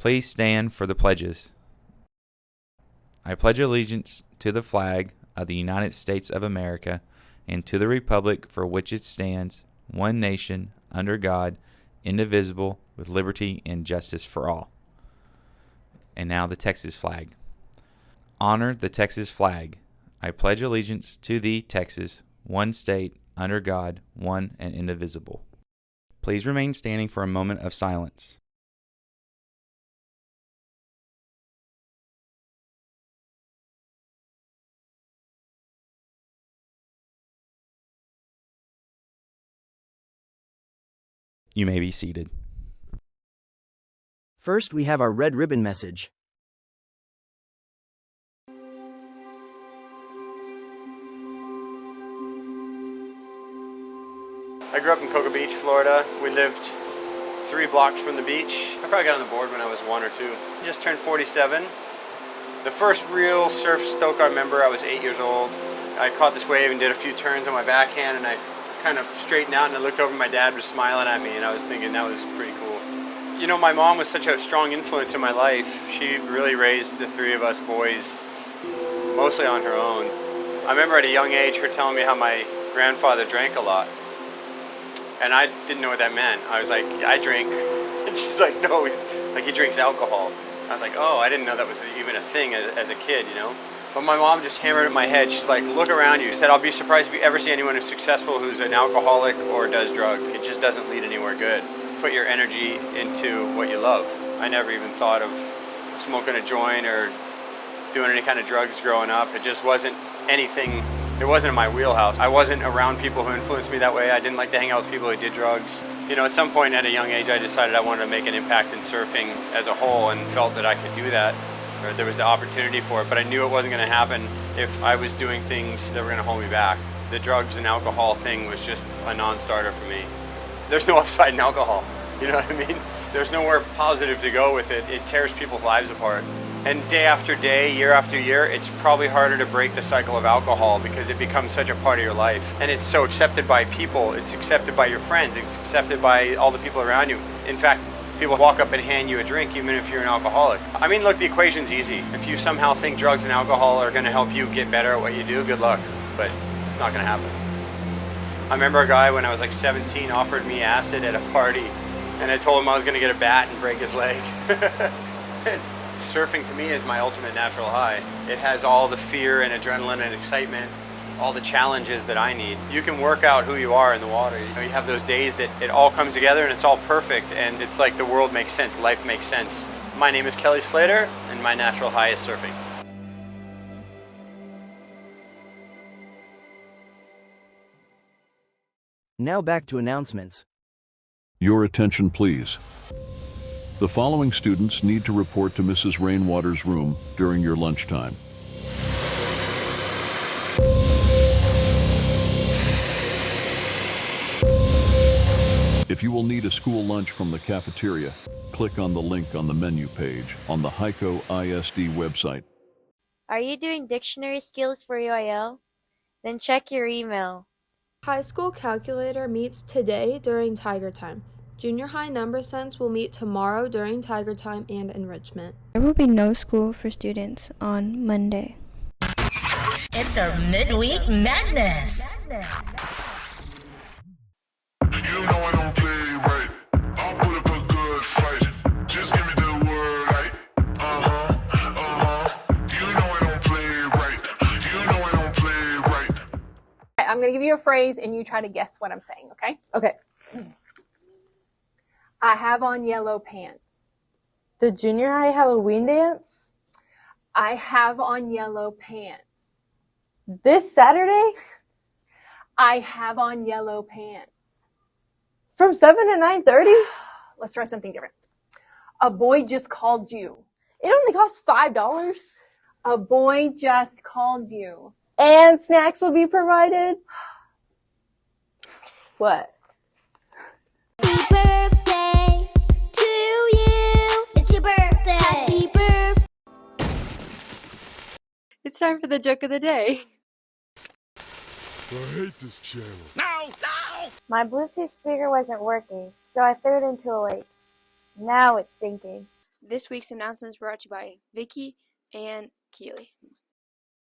Please stand for the pledges. I pledge allegiance to the flag of the United States of America and to the republic for which it stands, one nation, under God, indivisible, with liberty and justice for all. And now the Texas flag. Honor the Texas flag. I pledge allegiance to thee, Texas, one state, under God, one and indivisible. Please remain standing for a moment of silence. You may be seated. First, we have our red ribbon message. I grew up in Cocoa Beach, Florida. We lived 3 blocks from the beach. I probably got on the board when I was 1 or 2. I just turned 47. The first real surf stoke I remember, I was 8 years old. I caught this wave and did a few turns on my backhand, and I kind of straightened out, and I looked over, my dad was smiling at me, and I was thinking that was pretty cool. You know, my mom was such a strong influence in my life. She really raised the 3 of us boys mostly on her own. I remember at a young age her telling me how my grandfather drank a lot. And I didn't know what that meant. I was like, I drink. And she's like, no, like he drinks alcohol. I was like, oh, I didn't know that was even a thing as a kid, you know? But my mom just hammered at my head. She's like, look around you. She said, I'll be surprised if you ever see anyone who's successful who's an alcoholic or does drugs. It just doesn't lead anywhere good. Put your energy into what you love. I never even thought of smoking a joint or doing any kind of drugs growing up. It just wasn't anything. It wasn't in my wheelhouse. I wasn't around people who influenced me that way. I didn't like to hang out with people who did drugs. You know, at some point at a young age, I decided I wanted to make an impact in surfing as a whole and felt that I could do that. Or there was the opportunity for it, but I knew it wasn't going to happen if I was doing things that were going to hold me back. The drugs and alcohol thing was just a non-starter for me. There's no upside in alcohol, you know what I mean? There's nowhere positive to go with it. It tears people's lives apart. And day after day, year after year, it's probably harder to break the cycle of alcohol because it becomes such a part of your life. And it's so accepted by people, it's accepted by your friends, it's accepted by all the people around you. In fact, people walk up and hand you a drink even if you're an alcoholic. I mean, look, the equation's easy. If you somehow think drugs and alcohol are gonna help you get better at what you do, good luck, but it's not gonna happen. I remember a guy when I was like 17 offered me acid at a party, and I told him I was gonna get a bat and break his leg. Surfing to me is my ultimate natural high. It has all the fear and adrenaline and excitement, all the challenges that I need. You can work out who you are in the water. You know, you have those days that it all comes together and it's all perfect and it's like the world makes sense, life makes sense. My name is Kelly Slater and my natural high is surfing. Now back to announcements. Your attention, please. The following students need to report to Mrs. Rainwater's room during your lunchtime. If you will need a school lunch from the cafeteria, click on the link on the menu page on the Hico ISD website. Are you doing dictionary skills for UIL? Then check your email. High school calculator meets today during Tiger Time. Junior high number sense will meet tomorrow during Tiger Time and enrichment. There will be no school for students on Monday. It's our midweek madness. You know I don't play right. I'll put up a good fight. Just give me the word right. You know I don't play right. You know I don't play right. I'm going to give you a phrase and you try to guess what I'm saying, okay? Okay. I have on yellow pants. The junior high Halloween dance? I have on yellow pants. This Saturday? I have on yellow pants. From 7 to 9:30? Let's try something different. A boy just called you. It only costs $5. A boy just called you. And snacks will be provided? What? Happy birthday to you. It's your birthday. Happy birthday. It's time for the joke of the day. I hate this channel. No! My Bluetooth speaker wasn't working, so I threw it into a lake. Now it's sinking. This week's announcements brought to you by Vicky and Keely.